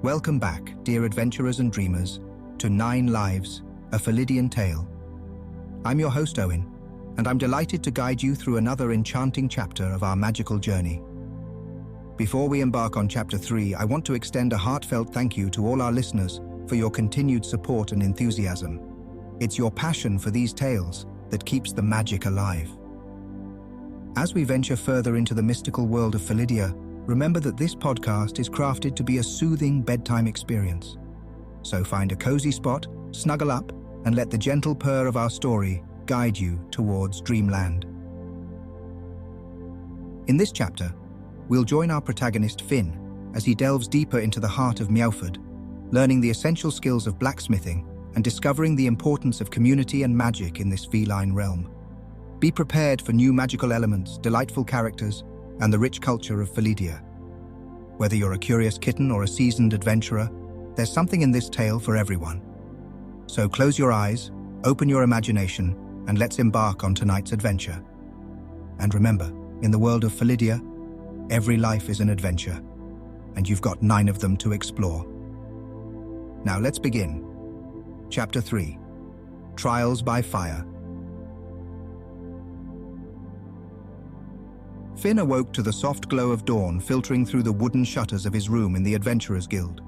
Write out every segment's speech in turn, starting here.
Welcome back, dear adventurers and dreamers, to 9 Lives, a Felidian Tale. I'm your host, Owen, and I'm delighted to guide you through another enchanting chapter of our magical journey. Before we embark on Chapter 3, I want to extend a heartfelt thank you to all our listeners for your continued support and enthusiasm. It's your passion for these tales that keeps the magic alive. As we venture further into the mystical world of Felidia, remember that this podcast is crafted to be a soothing bedtime experience. So find a cozy spot, snuggle up, and let the gentle purr of our story guide you towards dreamland. In this chapter, we'll join our protagonist Finn as he delves deeper into the heart of Meowford, learning the essential skills of blacksmithing and discovering the importance of community and magic in this feline realm. Be prepared for new magical elements, delightful characters, and the rich culture of Felidia. Whether you're a curious kitten or a seasoned adventurer, there's something in this tale for everyone. So close your eyes, open your imagination, and let's embark on tonight's adventure. And remember, in the world of Felidia, every life is an adventure, and you've got 9 of them to explore. Now let's begin. Chapter 3: Trials by Fire. Finn awoke to the soft glow of dawn filtering through the wooden shutters of his room in the Adventurers Guild.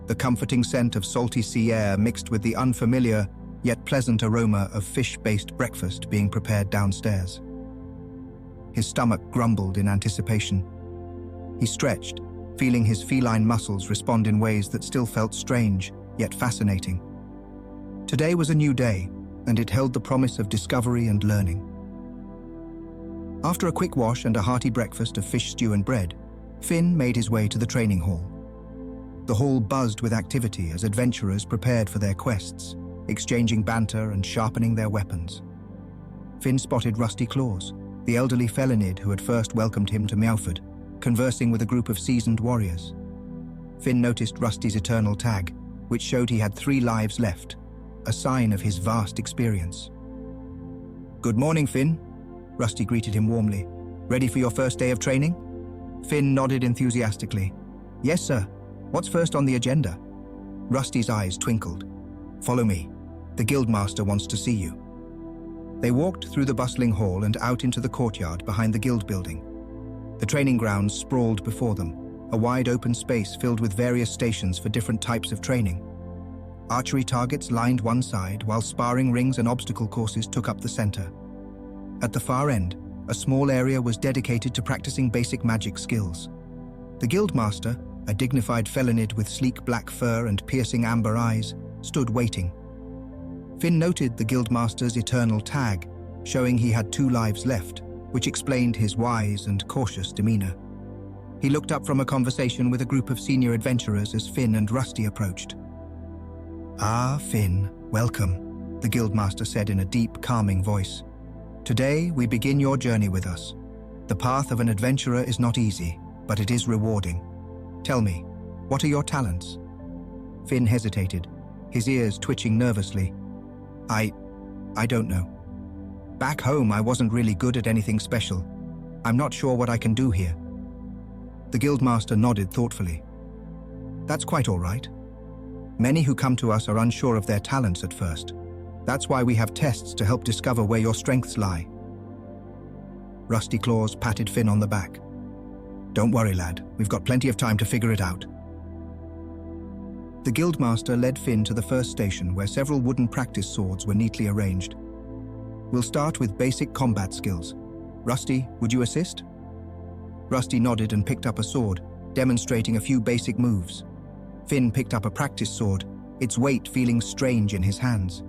The comforting scent of salty sea air mixed with the unfamiliar yet pleasant aroma of fish-based breakfast being prepared downstairs. His stomach grumbled in anticipation. He stretched, feeling his feline muscles respond in ways that still felt strange, yet fascinating. Today was a new day, and it held the promise of discovery and learning. After a quick wash and a hearty breakfast of fish stew and bread, Finn made his way to the training hall. The hall buzzed with activity as adventurers prepared for their quests, exchanging banter and sharpening their weapons. Finn spotted Rusty Claws, the elderly Felinid who had first welcomed him to Meowford, conversing with a group of seasoned warriors. Finn noticed Rusty's eternal tag, which showed he had 3 lives left, a sign of his vast experience. "Good morning, Finn," Rusty greeted him warmly. "Ready for your first day of training?" Finn nodded enthusiastically. "Yes, sir. What's first on the agenda?" Rusty's eyes twinkled. "Follow me. The Guildmaster wants to see you." They walked through the bustling hall and out into the courtyard behind the guild building. The training grounds sprawled before them, a wide open space filled with various stations for different types of training. Archery targets lined one side, while sparring rings and obstacle courses took up the center. At the far end, a small area was dedicated to practicing basic magic skills. The Guildmaster, a dignified Felinid with sleek black fur and piercing amber eyes, stood waiting. Finn noted the Guildmaster's eternal tag, showing he had 2 lives left, which explained his wise and cautious demeanor. He looked up from a conversation with a group of senior adventurers as Finn and Rusty approached. "Ah, Finn, welcome," the Guildmaster said in a deep, calming voice. "Today, we begin your journey with us. The path of an adventurer is not easy, but it is rewarding. Tell me, what are your talents?" Finn hesitated, his ears twitching nervously. I don't know. Back home, I wasn't really good at anything special. I'm not sure what I can do here." The Guildmaster nodded thoughtfully. "That's quite all right. Many who come to us are unsure of their talents at first. That's why we have tests to help discover where your strengths lie." Rusty Claws patted Finn on the back. "Don't worry, lad. We've got plenty of time to figure it out." The Guildmaster led Finn to the first station where several wooden practice swords were neatly arranged. "We'll start with basic combat skills. Rusty, would you assist?" Rusty nodded and picked up a sword, demonstrating a few basic moves. Finn picked up a practice sword, its weight feeling strange in his hands.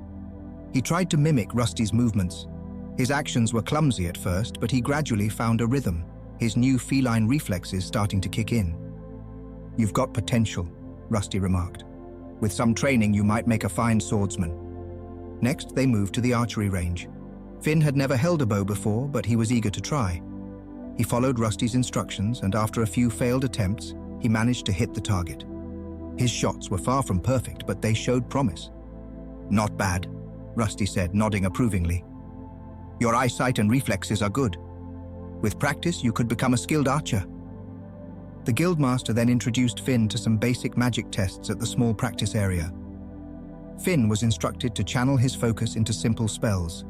He tried to mimic Rusty's movements. His actions were clumsy at first, but he gradually found a rhythm, his new feline reflexes starting to kick in. "You've got potential," Rusty remarked. "With some training, you might make a fine swordsman." Next, they moved to the archery range. Finn had never held a bow before, but he was eager to try. He followed Rusty's instructions, and after a few failed attempts, he managed to hit the target. His shots were far from perfect, but they showed promise. "Not bad," Rusty said, nodding approvingly. "Your eyesight and reflexes are good. With practice, you could become a skilled archer." The guildmaster then introduced Finn to some basic magic tests at the small practice area. Finn was instructed to channel his focus into simple spells,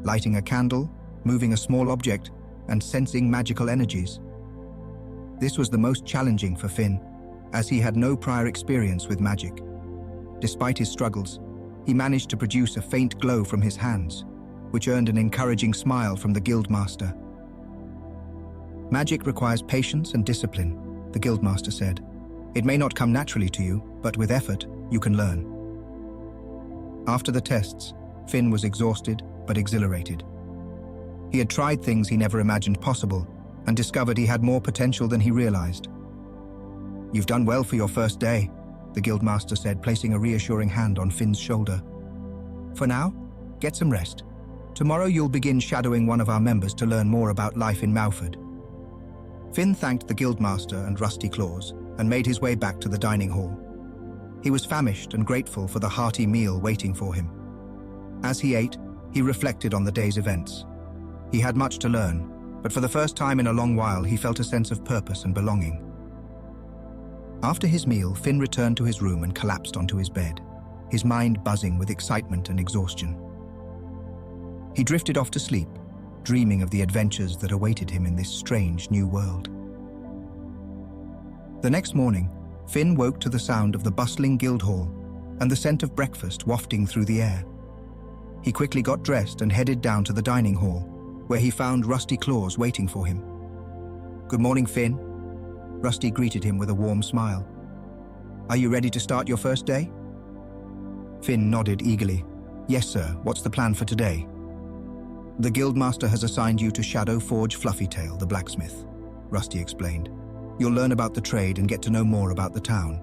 lighting a candle, moving a small object, and sensing magical energies. This was the most challenging for Finn, as he had no prior experience with magic. Despite his struggles, he managed to produce a faint glow from his hands, which earned an encouraging smile from the guildmaster. Magic requires patience and discipline, the guildmaster said. It may not come naturally to you, but with effort, you can learn. After the tests, Finn was exhausted but exhilarated. He had tried things he never imagined possible and discovered he had more potential than he realized. "You've done well for your first day," the guildmaster said, placing a reassuring hand on Finn's shoulder. "For now, get some rest. Tomorrow you'll begin shadowing one of our members to learn more about life in Meowford." Finn thanked the guildmaster and Rusty Claus and made his way back to the dining hall. He was famished and grateful for the hearty meal waiting for him. As he ate, he reflected on the day's events. He had much to learn, but for the first time in a long while he felt a sense of purpose and belonging. After his meal, Finn returned to his room and collapsed onto his bed, his mind buzzing with excitement and exhaustion. He drifted off to sleep, dreaming of the adventures that awaited him in this strange new world. The next morning, Finn woke to the sound of the bustling guild hall and the scent of breakfast wafting through the air. He quickly got dressed and headed down to the dining hall, where he found Rusty Claus waiting for him. "Good morning, Finn." Rusty greeted him with a warm smile. "Are you ready to start your first day?" Finn nodded eagerly. "Yes, sir. What's the plan for today?" "The guildmaster has assigned you to shadow Forge Fluffytail, the blacksmith," Rusty explained. "You'll learn about the trade and get to know more about the town.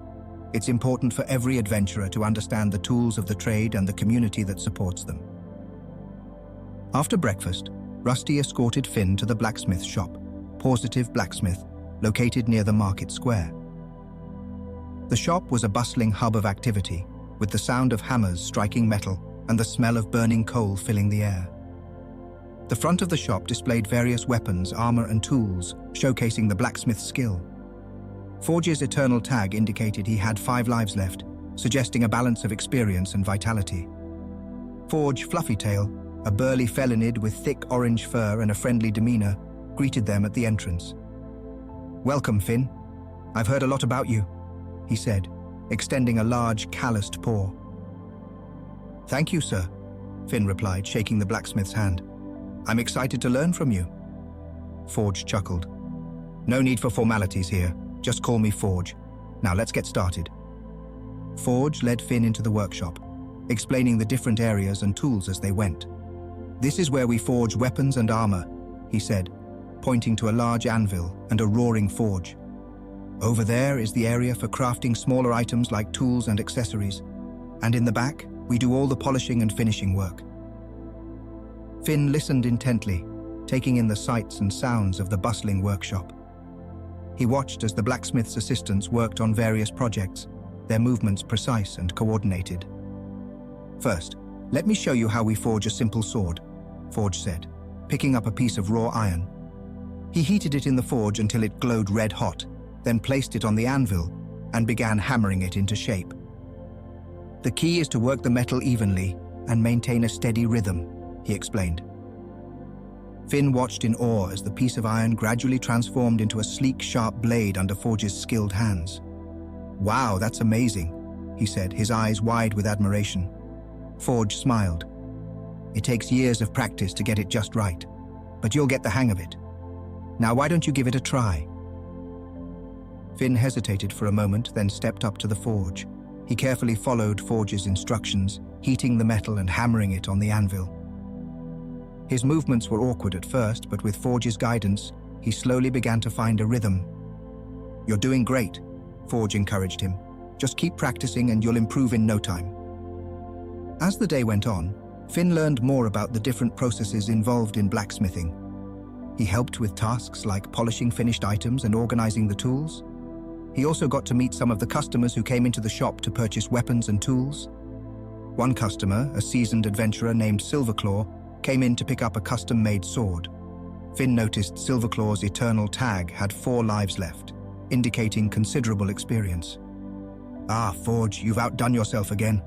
It's important for every adventurer to understand the tools of the trade and the community that supports them." After breakfast, Rusty escorted Finn to the blacksmith shop, Positive Blacksmith, located near the market square. The shop was a bustling hub of activity, with the sound of hammers striking metal and the smell of burning coal filling the air. The front of the shop displayed various weapons, armor, and tools, showcasing the blacksmith's skill. Forge's eternal tag indicated he had 5 lives left, suggesting a balance of experience and vitality. Forge Fluffytail, a burly felonid with thick orange fur and a friendly demeanor, greeted them at the entrance. "Welcome, Finn. I've heard a lot about you," he said, extending a large, calloused paw. "Thank you, sir," Finn replied, shaking the blacksmith's hand. "I'm excited to learn from you." Forge chuckled. "No need for formalities here. Just call me Forge. Now let's get started." Forge led Finn into the workshop, explaining the different areas and tools as they went. "This is where we forge weapons and armor," he said, pointing to a large anvil and a roaring forge. "Over there is the area for crafting smaller items like tools and accessories, and in the back, we do all the polishing and finishing work." Finn listened intently, taking in the sights and sounds of the bustling workshop. He watched as the blacksmith's assistants worked on various projects, their movements precise and coordinated. "First, let me show you how we forge a simple sword," Forge said, picking up a piece of raw iron. He heated it in the forge until it glowed red hot, then placed it on the anvil and began hammering it into shape. "The key is to work the metal evenly and maintain a steady rhythm," he explained. Finn watched in awe as the piece of iron gradually transformed into a sleek, sharp blade under Forge's skilled hands. "Wow, that's amazing," he said, his eyes wide with admiration. Forge smiled. "It takes years of practice to get it just right, but you'll get the hang of it. Now why don't you give it a try?" Finn hesitated for a moment, then stepped up to the forge. He carefully followed Forge's instructions, heating the metal and hammering it on the anvil. His movements were awkward at first, but with Forge's guidance, he slowly began to find a rhythm. "You're doing great," Forge encouraged him. "Just keep practicing and you'll improve in no time." As the day went on, Finn learned more about the different processes involved in blacksmithing. He helped with tasks like polishing finished items and organizing the tools. He also got to meet some of the customers who came into the shop to purchase weapons and tools. One customer, a seasoned adventurer named Silverclaw, came in to pick up a custom-made sword. Finn noticed Silverclaw's eternal tag had 4 lives left, indicating considerable experience. "Ah, Forge, you've outdone yourself again,"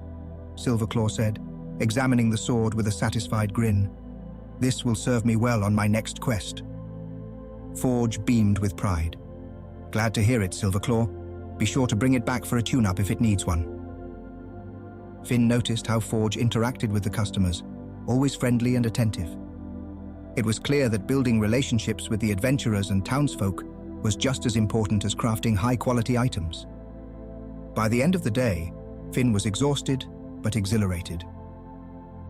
Silverclaw said, examining the sword with a satisfied grin. "This will serve me well on my next quest." Forge beamed with pride. "Glad to hear it, Silverclaw. Be sure to bring it back for a tune-up if it needs one." Finn noticed how Forge interacted with the customers, always friendly and attentive. It was clear that building relationships with the adventurers and townsfolk was just as important as crafting high-quality items. By the end of the day, Finn was exhausted but exhilarated.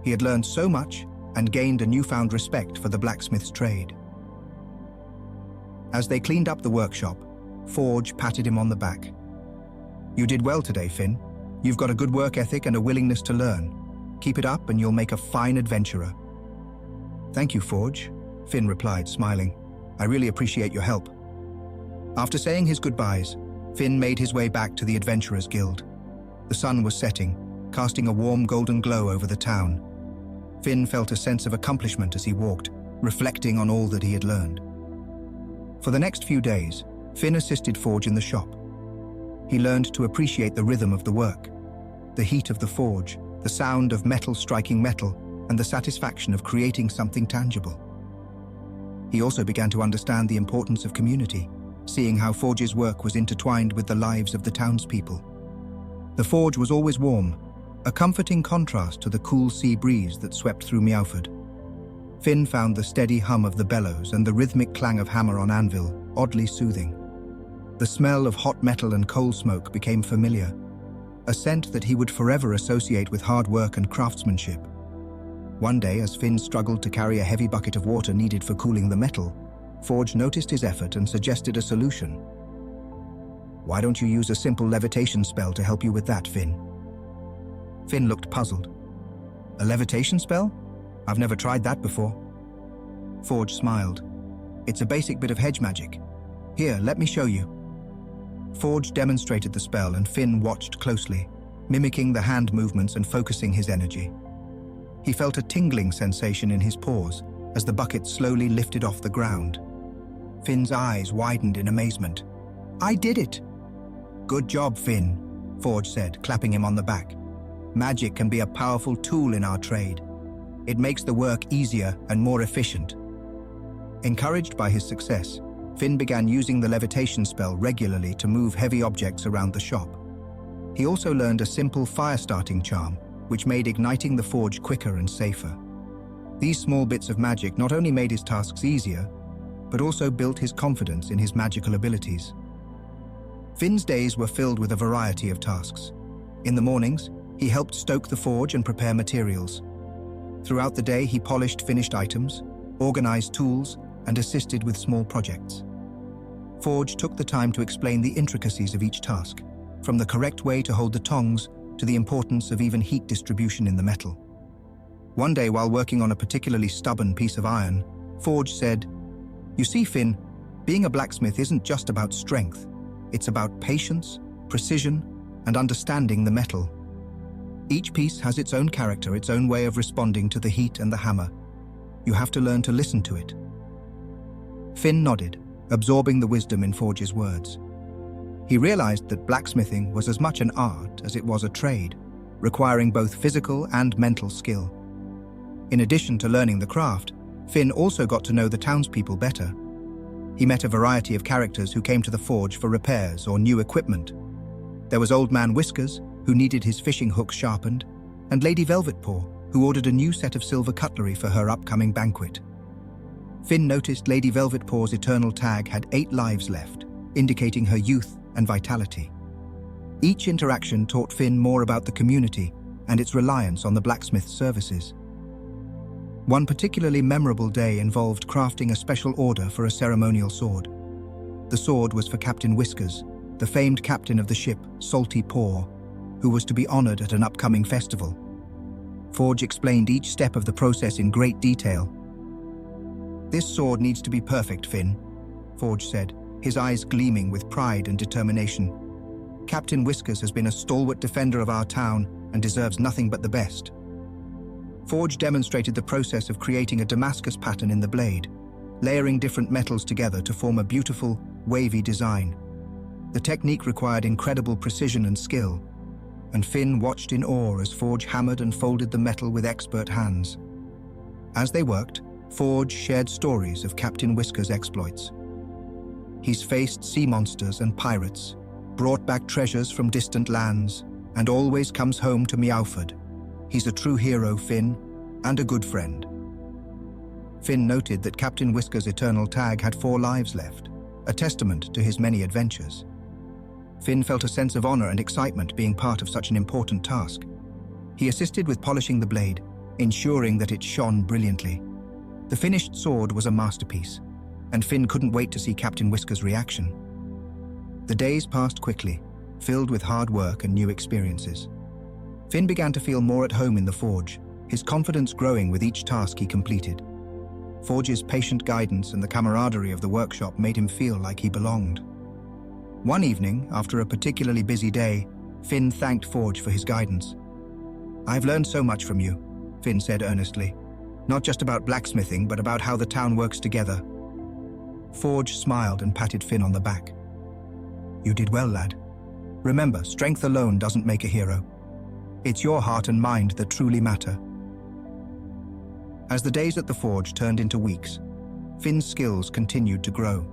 He had learned so much and gained a newfound respect for the blacksmith's trade. As they cleaned up the workshop, Forge patted him on the back. "You did well today, Finn. You've got a good work ethic and a willingness to learn. Keep it up and you'll make a fine adventurer." "Thank you, Forge," Finn replied, smiling. "I really appreciate your help." After saying his goodbyes, Finn made his way back to the Adventurers Guild. The sun was setting, casting a warm golden glow over the town. Finn felt a sense of accomplishment as he walked, reflecting on all that he had learned. For the next few days, Finn assisted Forge in the shop. He learned to appreciate the rhythm of the work, the heat of the forge, the sound of metal striking metal, and the satisfaction of creating something tangible. He also began to understand the importance of community, seeing how Forge's work was intertwined with the lives of the townspeople. The forge was always warm, a comforting contrast to the cool sea breeze that swept through Meowford. Finn found the steady hum of the bellows and the rhythmic clang of hammer on anvil oddly soothing. The smell of hot metal and coal smoke became familiar, a scent that he would forever associate with hard work and craftsmanship. One day, as Finn struggled to carry a heavy bucket of water needed for cooling the metal, Forge noticed his effort and suggested a solution. "Why don't you use a simple levitation spell to help you with that, Finn?" Finn looked puzzled. "A levitation spell? I've never tried that before." Forge smiled. "It's a basic bit of hedge magic. Here, let me show you." Forge demonstrated the spell and Finn watched closely, mimicking the hand movements and focusing his energy. He felt a tingling sensation in his paws as the bucket slowly lifted off the ground. Finn's eyes widened in amazement. "I did it!" "Good job, Finn," Forge said, clapping him on the back. "Magic can be a powerful tool in our trade. It makes the work easier and more efficient." Encouraged by his success, Finn began using the levitation spell regularly to move heavy objects around the shop. He also learned a simple fire-starting charm, which made igniting the forge quicker and safer. These small bits of magic not only made his tasks easier, but also built his confidence in his magical abilities. Finn's days were filled with a variety of tasks. In the mornings, he helped stoke the forge and prepare materials. Throughout the day, he polished finished items, organized tools, and assisted with small projects. Forge took the time to explain the intricacies of each task, from the correct way to hold the tongs to the importance of even heat distribution in the metal. One day, while working on a particularly stubborn piece of iron, Forge said, "You see, Finn, being a blacksmith isn't just about strength. It's about patience, precision, and understanding the metal. Each piece has its own character, its own way of responding to the heat and the hammer. You have to learn to listen to it." Finn nodded, absorbing the wisdom in Forge's words. He realized that blacksmithing was as much an art as it was a trade, requiring both physical and mental skill. In addition to learning the craft, Finn also got to know the townspeople better. He met a variety of characters who came to the forge for repairs or new equipment. There was Old Man Whiskers, who needed his fishing hook sharpened, and Lady Velvetpaw, who ordered a new set of silver cutlery for her upcoming banquet. Finn noticed Lady Velvetpaw's eternal tag had 8 lives left, indicating her youth and vitality. Each interaction taught Finn more about the community and its reliance on the blacksmith's services. One particularly memorable day involved crafting a special order for a ceremonial sword. The sword was for Captain Whiskers, the famed captain of the ship Salty Paw, who was to be honored at an upcoming festival. Forge explained each step of the process in great detail. "This sword needs to be perfect, Finn," Forge said, his eyes gleaming with pride and determination. "Captain Whiskers has been a stalwart defender of our town and deserves nothing but the best." Forge demonstrated the process of creating a Damascus pattern in the blade, layering different metals together to form a beautiful, wavy design. The technique required incredible precision and skill, and Finn watched in awe as Forge hammered and folded the metal with expert hands. As they worked, Forge shared stories of Captain Whisker's exploits. He's faced sea monsters and pirates, brought back treasures from distant lands, and always comes home to Meowford. He's a true hero, Finn, and a good friend. Finn noted that Captain Whisker's eternal tag had 4 lives left, a testament to his many adventures. Finn felt a sense of honor and excitement being part of such an important task. He assisted with polishing the blade, ensuring that it shone brilliantly. The finished sword was a masterpiece, and Finn couldn't wait to see Captain Whisker's reaction. The days passed quickly, filled with hard work and new experiences. Finn began to feel more at home in the forge, his confidence growing with each task he completed. Forge's patient guidance and the camaraderie of the workshop made him feel like he belonged. One evening, after a particularly busy day, Finn thanked Forge for his guidance. "I've learned so much from you," Finn said earnestly. "Not just about blacksmithing, but about how the town works together." Forge smiled and patted Finn on the back. "You did well, lad. Remember, strength alone doesn't make a hero. It's your heart and mind that truly matter." As the days at the forge turned into weeks, Finn's skills continued to grow.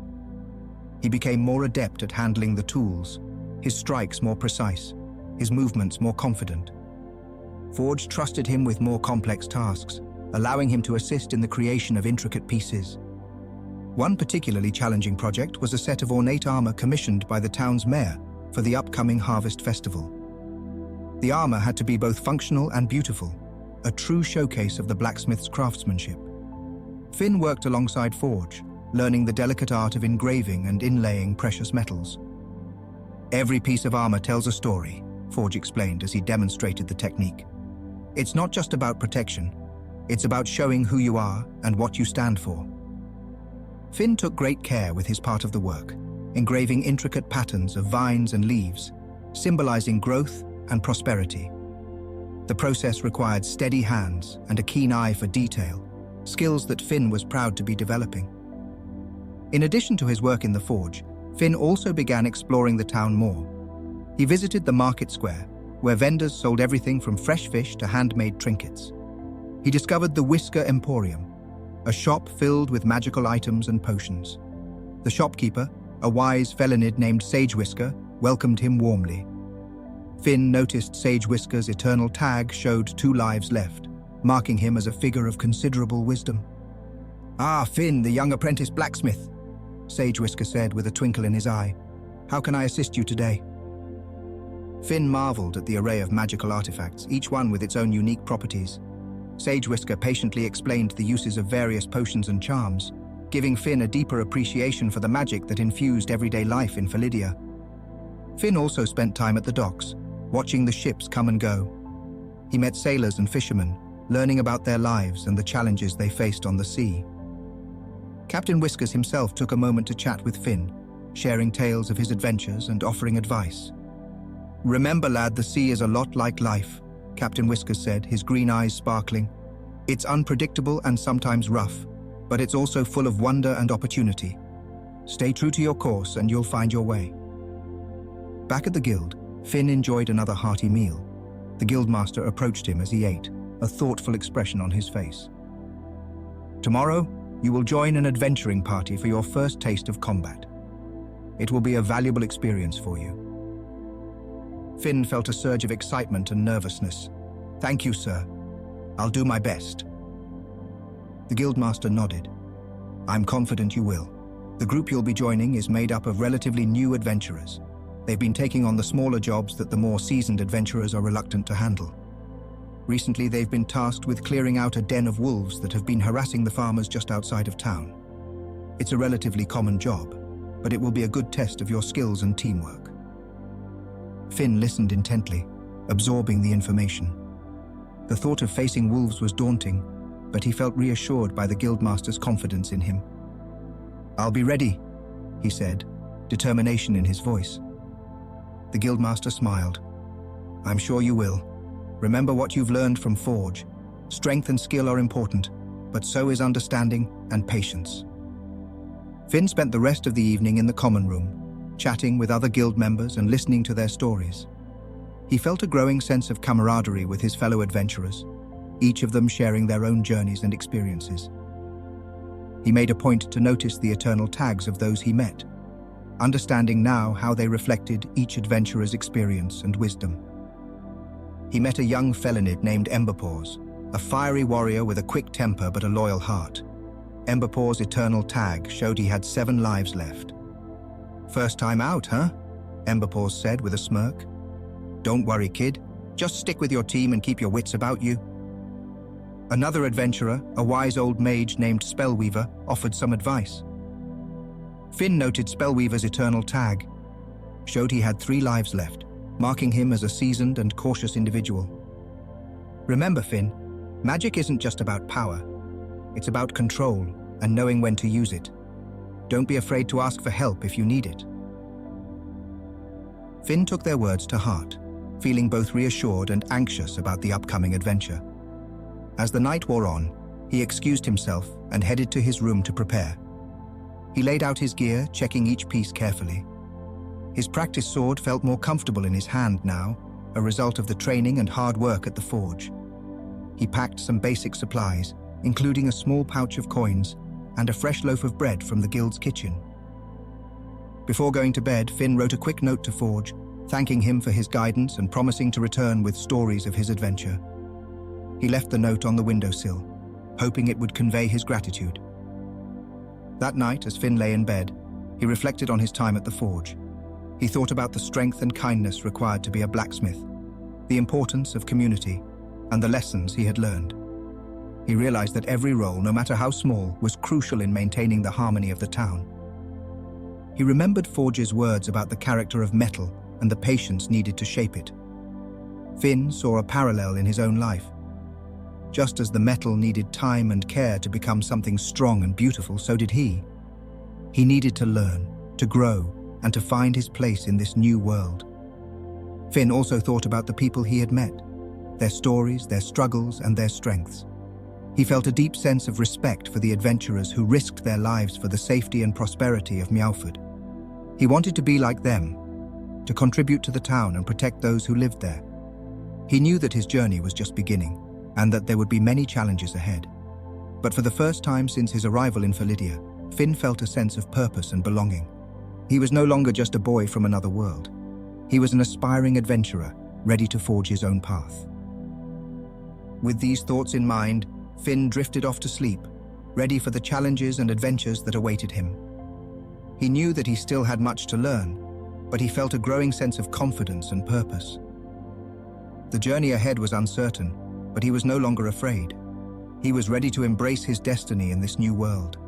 He became more adept at handling the tools, his strikes more precise, his movements more confident. Forge trusted him with more complex tasks, allowing him to assist in the creation of intricate pieces. One particularly challenging project was a set of ornate armor commissioned by the town's mayor for the upcoming harvest festival. The armor had to be both functional and beautiful, a true showcase of the blacksmith's craftsmanship. Finn worked alongside Forge, learning the delicate art of engraving and inlaying precious metals. "Every piece of armor tells a story," Forge explained as he demonstrated the technique. "It's not just about protection, it's about showing who you are and what you stand for." Finn took great care with his part of the work, engraving intricate patterns of vines and leaves, symbolizing growth and prosperity. The process required steady hands and a keen eye for detail, skills that Finn was proud to be developing. In addition to his work in the forge, Finn also began exploring the town more. He visited the market square, where vendors sold everything from fresh fish to handmade trinkets. He discovered the Whisker Emporium, a shop filled with magical items and potions. The shopkeeper, a wise Felinid named Sage Whisker, welcomed him warmly. Finn noticed Sage Whisker's eternal tag showed 2 lives left, marking him as a figure of considerable wisdom. "Ah, Finn, the young apprentice blacksmith," Sage Whisker said with a twinkle in his eye. "How can I assist you today?" Finn marveled at the array of magical artifacts, each one with its own unique properties. Sage Whisker patiently explained the uses of various potions and charms, giving Finn a deeper appreciation for the magic that infused everyday life in Felidia. Finn also spent time at the docks, watching the ships come and go. He met sailors and fishermen, learning about their lives and the challenges they faced on the sea. Captain Whiskers himself took a moment to chat with Finn, sharing tales of his adventures and offering advice. "Remember, lad, the sea is a lot like life," Captain Whiskers said, his green eyes sparkling. "It's unpredictable and sometimes rough, but it's also full of wonder and opportunity. Stay true to your course and you'll find your way." Back at the guild, Finn enjoyed another hearty meal. The guildmaster approached him as he ate, a thoughtful expression on his face. "Tomorrow, you will join an adventuring party for your first taste of combat. It will be a valuable experience for you." Finn felt a surge of excitement and nervousness. "Thank you, sir. I'll do my best." The guildmaster nodded. "I'm confident you will. The group you'll be joining is made up of relatively new adventurers. They've been taking on the smaller jobs that the more seasoned adventurers are reluctant to handle. Recently, they've been tasked with clearing out a den of wolves that have been harassing the farmers just outside of town. It's a relatively common job, but it will be a good test of your skills and teamwork." Finn listened intently, absorbing the information. The thought of facing wolves was daunting, but he felt reassured by the guildmaster's confidence in him. "I'll be ready," he said, determination in his voice. The guildmaster smiled. "I'm sure you will. Remember what you've learned from Forge. Strength and skill are important, but so is understanding and patience." Finn spent the rest of the evening in the common room, chatting with other guild members and listening to their stories. He felt a growing sense of camaraderie with his fellow adventurers, each of them sharing their own journeys and experiences. He made a point to notice the eternal tags of those he met, understanding now how they reflected each adventurer's experience and wisdom. He met a young Felinid named Emberpaws, a fiery warrior with a quick temper but a loyal heart. Emberpaws' eternal tag showed he had 7 lives left. "First time out, huh?" Emberpaws said with a smirk. "Don't worry, kid. Just stick with your team and keep your wits about you." Another adventurer, a wise old mage named Spellweaver, offered some advice. Finn noted Spellweaver's eternal tag, showed he had 3 lives left, marking him as a seasoned and cautious individual. "Remember, Finn, magic isn't just about power. It's about control and knowing when to use it. Don't be afraid to ask for help if you need it." Finn took their words to heart, feeling both reassured and anxious about the upcoming adventure. As the night wore on, he excused himself and headed to his room to prepare. He laid out his gear, checking each piece carefully. His practice sword felt more comfortable in his hand now, a result of the training and hard work at the forge. He packed some basic supplies, including a small pouch of coins and a fresh loaf of bread from the guild's kitchen. Before going to bed, Finn wrote a quick note to Forge, thanking him for his guidance and promising to return with stories of his adventure. He left the note on the windowsill, hoping it would convey his gratitude. That night, as Finn lay in bed, he reflected on his time at the forge. He thought about the strength and kindness required to be a blacksmith, the importance of community, and the lessons he had learned. He realized that every role, no matter how small, was crucial in maintaining the harmony of the town. He remembered Forge's words about the character of metal and the patience needed to shape it. Finn saw a parallel in his own life. Just as the metal needed time and care to become something strong and beautiful, so did he. He needed to learn, to grow, and to find his place in this new world. Finn also thought about the people he had met, their stories, their struggles, and their strengths. He felt a deep sense of respect for the adventurers who risked their lives for the safety and prosperity of Meowford. He wanted to be like them, to contribute to the town and protect those who lived there. He knew that his journey was just beginning, and that there would be many challenges ahead. But for the first time since his arrival in Felidia, Finn felt a sense of purpose and belonging. He was no longer just a boy from another world. He was an aspiring adventurer, ready to forge his own path. With these thoughts in mind, Finn drifted off to sleep, ready for the challenges and adventures that awaited him. He knew that he still had much to learn, but he felt a growing sense of confidence and purpose. The journey ahead was uncertain, but he was no longer afraid. He was ready to embrace his destiny in this new world.